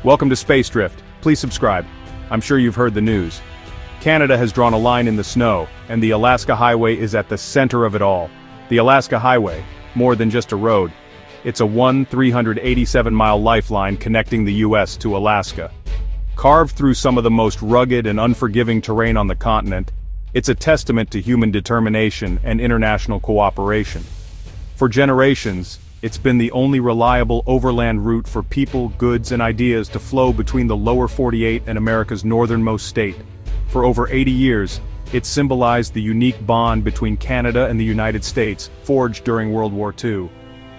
Welcome to Space Drift. Please subscribe. I'm sure you've heard the news. Canada has drawn a line in the snow, and the Alaska Highway is at the center of it all. The Alaska Highway, more than just a road. It's a 387-mile lifeline connecting the U.S. to Alaska. Carved through some of the most rugged and unforgiving terrain on the continent, it's a testament to human determination and international cooperation. For generations, it's been the only reliable overland route for people, goods, and ideas to flow between the lower 48 and America's northernmost state. For over 80 years, it symbolized the unique bond between Canada and the United States, forged during World War II.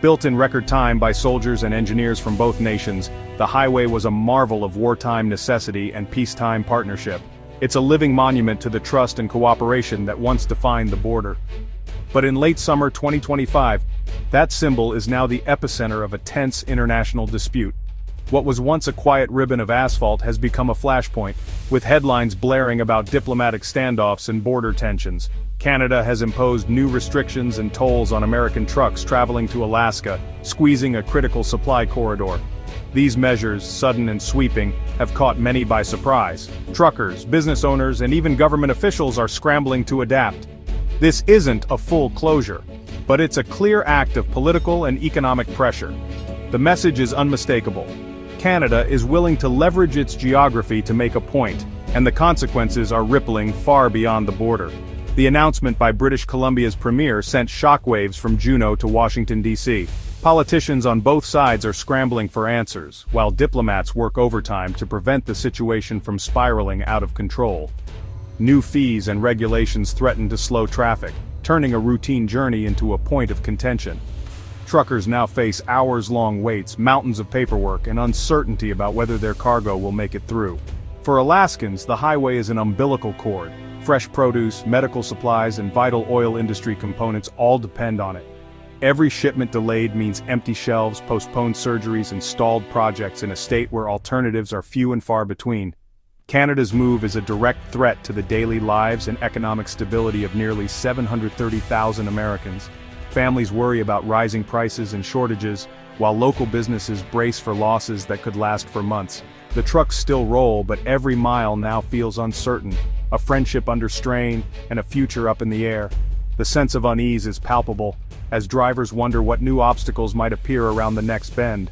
Built in record time by soldiers and engineers from both nations, the highway was a marvel of wartime necessity and peacetime partnership. It's a living monument to the trust and cooperation that once defined the border. But in late summer 2025, that symbol is now the epicenter of a tense international dispute. What was once a quiet ribbon of asphalt has become a flashpoint, with headlines blaring about diplomatic standoffs and border tensions. Canada has imposed new restrictions and tolls on American trucks traveling to Alaska, squeezing a critical supply corridor. These measures, sudden and sweeping, have caught many by surprise. Truckers, business owners, and even government officials are scrambling to adapt. This isn't a full closure, but it's a clear act of political and economic pressure. The message is unmistakable. Canada is willing to leverage its geography to make a point, and the consequences are rippling far beyond the border. The announcement by British Columbia's premier sent shockwaves from Juneau to Washington, D.C. Politicians on both sides are scrambling for answers, while diplomats work overtime to prevent the situation from spiraling out of control. New fees and regulations threaten to slow traffic, turning a routine journey into a point of contention. Truckers now face hours-long waits, mountains of paperwork, and uncertainty about whether their cargo will make it through. For Alaskans, the highway is an umbilical cord. Fresh produce, medical supplies, and vital oil industry components all depend on it. Every shipment delayed means empty shelves, postponed surgeries, and stalled projects in a state where alternatives are few and far between. Canada's move is a direct threat to the daily lives and economic stability of nearly 730,000 Americans. Families worry about rising prices and shortages, while local businesses brace for losses that could last for months. The trucks still roll, but every mile now feels uncertain, a friendship under strain, and a future up in the air. The sense of unease is palpable, as drivers wonder what new obstacles might appear around the next bend.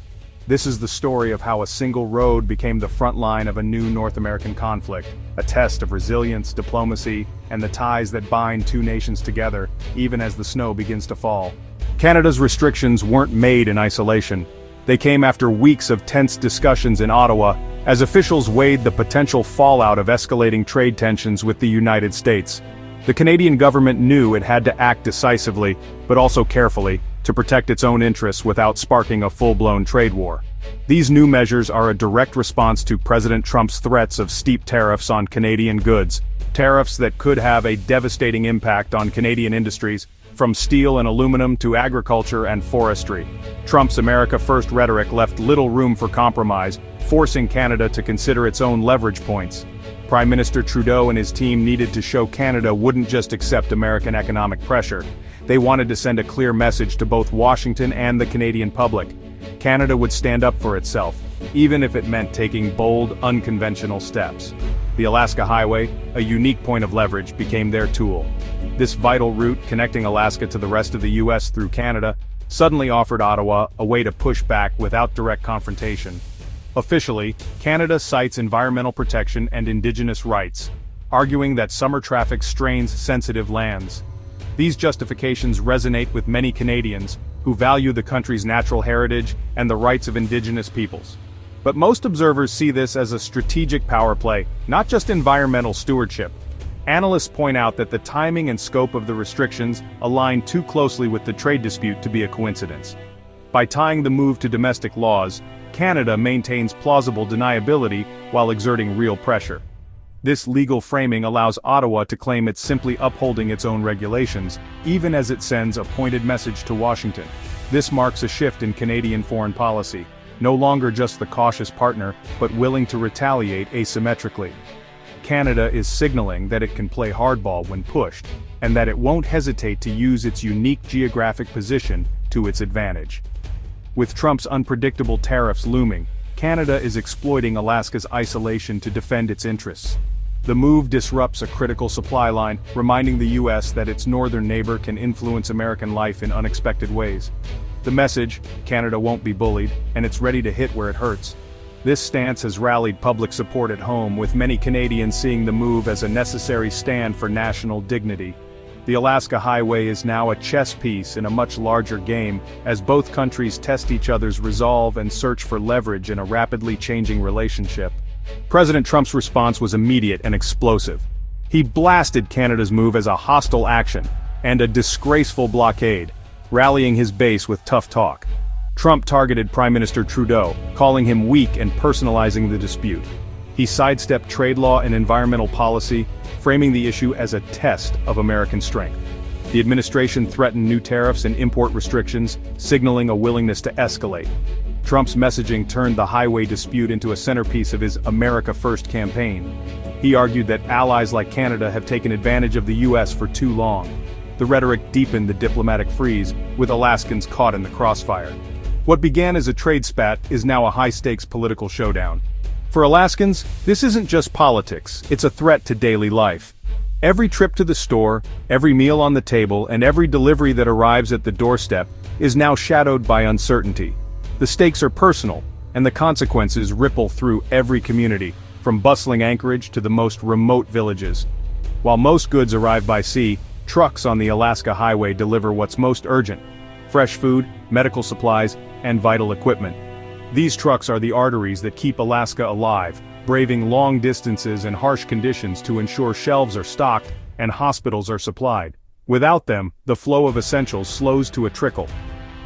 This is the story of how a single road became the front line of a new North American conflict, a test of resilience, diplomacy, and the ties that bind two nations together, even as the snow begins to fall. Canada's restrictions weren't made in isolation. They came after weeks of tense discussions in Ottawa, as officials weighed the potential fallout of escalating trade tensions with the United States. The Canadian government knew it had to act decisively, but also carefully, to protect its own interests without sparking a full-blown trade war. These new measures are a direct response to President Trump's threats of steep tariffs on Canadian goods, tariffs that could have a devastating impact on Canadian industries, from steel and aluminum to agriculture and forestry. Trump's America First rhetoric left little room for compromise, forcing Canada to consider its own leverage points. Prime Minister Trudeau and his team needed to show Canada wouldn't just accept American economic pressure. They wanted to send a clear message to both Washington and the Canadian public. Canada would stand up for itself, even if it meant taking bold, unconventional steps. The Alaska Highway, a unique point of leverage, became their tool. This vital route, connecting Alaska to the rest of the U.S. through Canada, suddenly offered Ottawa a way to push back without direct confrontation. Officially, Canada cites environmental protection and Indigenous rights, arguing that summer traffic strains sensitive lands. These justifications resonate with many Canadians, who value the country's natural heritage and the rights of Indigenous peoples. But most observers see this as a strategic power play, not just environmental stewardship. Analysts point out that the timing and scope of the restrictions align too closely with the trade dispute to be a coincidence. By tying the move to domestic laws, Canada maintains plausible deniability while exerting real pressure. This legal framing allows Ottawa to claim it's simply upholding its own regulations, even as it sends a pointed message to Washington. This marks a shift in Canadian foreign policy, no longer just the cautious partner, but willing to retaliate asymmetrically. Canada is signaling that it can play hardball when pushed, and that it won't hesitate to use its unique geographic position to its advantage. With Trump's unpredictable tariffs looming, Canada is exploiting Alaska's isolation to defend its interests. The move disrupts a critical supply line, reminding the U.S. that its northern neighbor can influence American life in unexpected ways. The message, Canada won't be bullied, and it's ready to hit where it hurts. This stance has rallied public support at home, with many Canadians seeing the move as a necessary stand for national dignity. The Alaska Highway is now a chess piece in a much larger game, as both countries test each other's resolve and search for leverage in a rapidly changing relationship. President Trump's response was immediate and explosive. He blasted Canada's move as a hostile action and a disgraceful blockade, rallying his base with tough talk. Trump targeted Prime Minister Trudeau, calling him weak and personalizing the dispute. He sidestepped trade law and environmental policy, framing the issue as a test of American strength. The administration threatened new tariffs and import restrictions, signaling a willingness to escalate. Trump's messaging turned the highway dispute into a centerpiece of his America First campaign. He argued that allies like Canada have taken advantage of the U.S. for too long. The rhetoric deepened the diplomatic freeze, with Alaskans caught in the crossfire. What began as a trade spat is now a high-stakes political showdown. For Alaskans, this isn't just politics, it's a threat to daily life. Every trip to the store, every meal on the table, and every delivery that arrives at the doorstep is now shadowed by uncertainty. The stakes are personal, and the consequences ripple through every community, from bustling Anchorage to the most remote villages. While most goods arrive by sea, trucks on the Alaska Highway deliver what's most urgent: fresh food, medical supplies, and vital equipment. These trucks are the arteries that keep Alaska alive, braving long distances and harsh conditions to ensure shelves are stocked and hospitals are supplied. Without them, the flow of essentials slows to a trickle.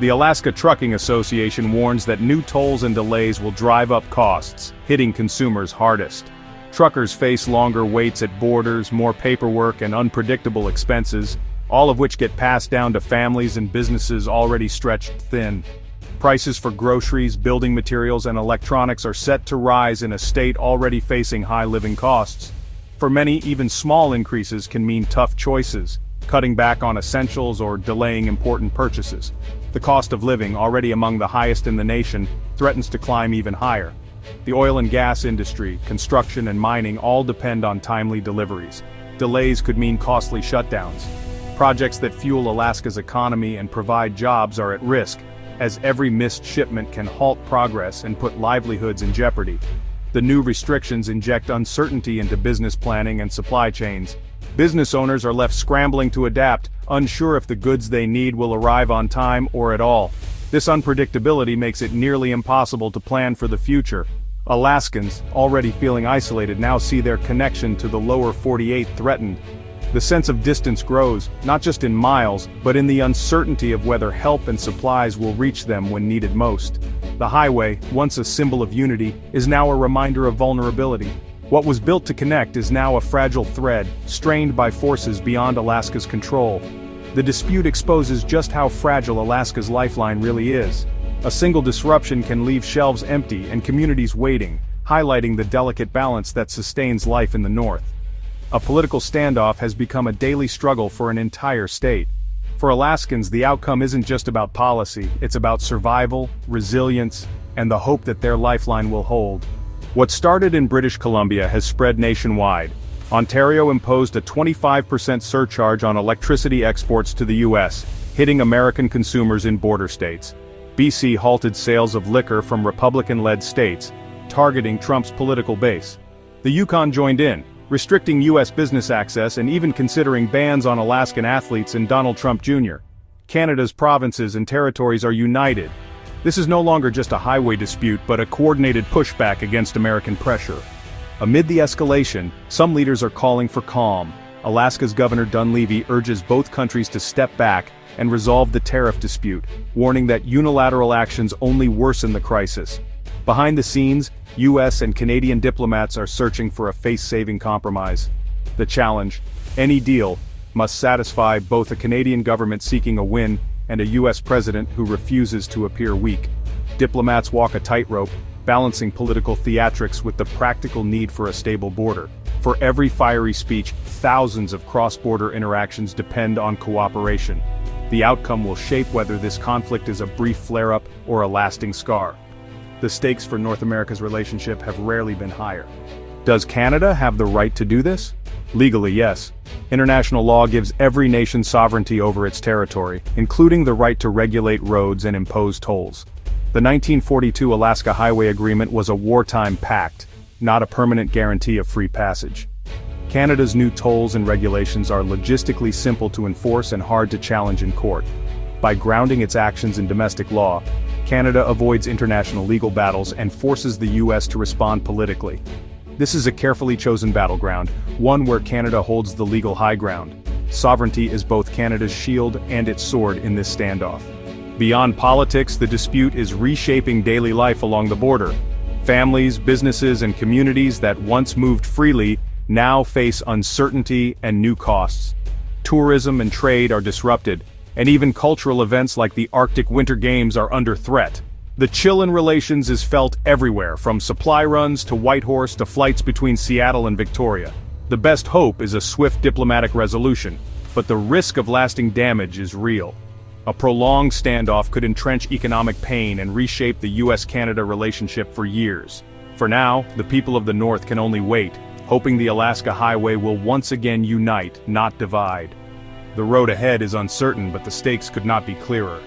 The Alaska Trucking Association warns that new tolls and delays will drive up costs, hitting consumers hardest. Truckers face longer waits at borders, more paperwork, and unpredictable expenses, all of which get passed down to families and businesses already stretched thin. Prices for groceries, building materials, and electronics are set to rise in a state already facing high living costs. For many, even small increases can mean tough choices, cutting back on essentials or delaying important purchases. The cost of living, already among the highest in the nation, threatens to climb even higher. The oil and gas industry, construction, and mining all depend on timely deliveries. Delays could mean costly shutdowns. Projects that fuel Alaska's economy and provide jobs are at risk, as every missed shipment can halt progress and put livelihoods in jeopardy. The new restrictions inject uncertainty into business planning and supply chains. Business owners are left scrambling to adapt, unsure if the goods they need will arrive on time or at all. This unpredictability makes it nearly impossible to plan for the future. Alaskans, already feeling isolated, now see their connection to the lower 48 threatened. The sense of distance grows, not just in miles, but in the uncertainty of whether help and supplies will reach them when needed most. The highway, once a symbol of unity, is now a reminder of vulnerability. What was built to connect is now a fragile thread, strained by forces beyond Alaska's control. The dispute exposes just how fragile Alaska's lifeline really is. A single disruption can leave shelves empty and communities waiting, highlighting the delicate balance that sustains life in the north. A political standoff has become a daily struggle for an entire state. For Alaskans, the outcome isn't just about policy, it's about survival, resilience, and the hope that their lifeline will hold. What started in British Columbia has spread nationwide. Ontario imposed a 25% surcharge on electricity exports to the U.S., hitting American consumers in border states. BC halted sales of liquor from Republican-led states, targeting Trump's political base. The Yukon joined in, restricting U.S. business access and even considering bans on Alaskan athletes and Donald Trump Jr. Canada's provinces and territories are united. This is no longer just a highway dispute but a coordinated pushback against American pressure. Amid the escalation, some leaders are calling for calm. Alaska's Governor Dunleavy urges both countries to step back and resolve the tariff dispute, warning that unilateral actions only worsen the crisis. Behind the scenes, U.S. and Canadian diplomats are searching for a face-saving compromise. The challenge: any deal must satisfy both a Canadian government seeking a win and a U.S. president who refuses to appear weak. Diplomats walk a tightrope, balancing political theatrics with the practical need for a stable border. For every fiery speech, thousands of cross-border interactions depend on cooperation. The outcome will shape whether this conflict is a brief flare-up or a lasting scar. the stakes for North America's relationship have rarely been higher. Does Canada have the right to do this? Legally, yes. International law gives every nation sovereignty over its territory, including the right to regulate roads and impose tolls. The 1942 Alaska Highway Agreement was a wartime pact, not a permanent guarantee of free passage. Canada's new tolls and regulations are logistically simple to enforce and hard to challenge in court. By grounding its actions in domestic law, Canada avoids international legal battles and forces the US to respond politically. This is a carefully chosen battleground, one where Canada holds the legal high ground. Sovereignty is both Canada's shield and its sword in this standoff. Beyond politics, the dispute is reshaping daily life along the border. Families, businesses, and communities that once moved freely now face uncertainty and new costs. Tourism and trade are disrupted, and even cultural events like the Arctic Winter Games are under threat. The chill in relations is felt everywhere, from supply runs to Whitehorse to flights between Seattle and Victoria. The best hope is a swift diplomatic resolution, but the risk of lasting damage is real. A prolonged standoff could entrench economic pain and reshape the US-Canada relationship for years. For now, the people of the North can only wait, hoping the Alaska Highway will once again unite, not divide. The road ahead is uncertain, but the stakes could not be clearer.